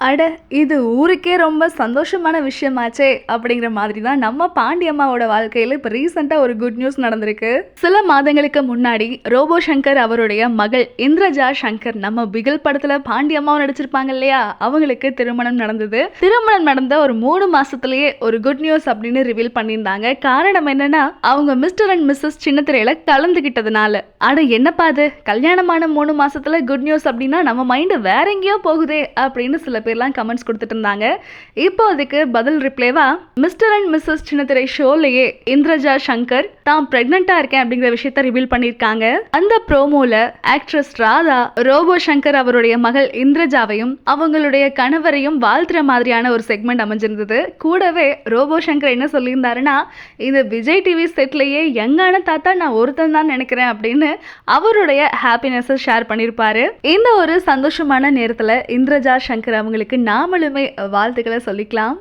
அட! இது ஊருக்கே ரொம்ப சந்தோஷமான விஷயமாச்சே! அப்படிங்கிற மாதிரி தான் நம்ம பாண்டியம்மாவோட வாழ்க்கையில இப்ப ரீசென்ட்டா ஒரு குட் நியூஸ் நடந்திருக்கு. சில மாதங்களுக்கு முன்னாடி ரோபோ சங்கர் அவருடைய மகள் இந்திரஜா சங்கர் நம்ம பிகில் படத்துல பாண்டியம்மாவும் நடிச்சிருப்பாங்க இல்லையா? அவங்களுக்கு திருமணம் நடந்தது. திருமணம் நடந்த ஒரு 3 மாசத்திலேயே ஒரு குட் நியூஸ் அப்படின்னு ரிவீல் பண்ணியிருந்தாங்க. காரணம் என்னன்னா, அவங்க மிஸ்டர் அண்ட் மிஸ்ஸஸ் சின்னத்திரையில கலந்துகிட்டதுனால. அட என்னப்பா இது! கல்யாணமான 3 மாசத்துல குட் நியூஸ் அப்படின்னா நம்ம மைண்ட் வேற எங்கேயோ போகுதே! அப்படின்னு சில பேர்லாம் கமெண்ட்ஸ் கொடுத்துட்டு இருந்தாங்க. இப்போ அதுக்கு பதில் ரிப்ளைவா மிஸ்டர் அண்ட் மிஸ்ஸஸ் சின்னத்திரை ஷோலயே இந்திரஜா சங்கர் தான் பிரெக்னெண்டா இருக்கேன் அப்படிங்கிற விஷயத்தை ரிவீல் பண்ணியிருக்காங்க. அந்த ப்ரோமோல ஆக்ட்ரஸ் ராதா ரோபோ சங்கர் அவருடைய மகள் இந்திரஜாவையும் அவங்களுடைய கணவரையும் வாழ்த்துற மாதிரியான ஒரு செக்மெண்ட் அமைஞ்சிருந்தது. கூடவே ரோபோ சங்கர் என்ன சொல்லியிருந்தாருன்னா, இந்த விஜய் டிவி செட்லயே யங்கான தாத்தா நான் ஒருத்தன் தான் நினைக்கிறேன் அப்படின்னு அவருடைய ஹாப்பினஸ் ஷேர் பண்ணியிருப்பாரு. இந்த ஒரு சந்தோஷமான நேரத்துல இந்திரஜா சங்கர் அவங்களுக்கு நாமளுமே வாழ்த்துக்களை சொல்லிக்கலாம்.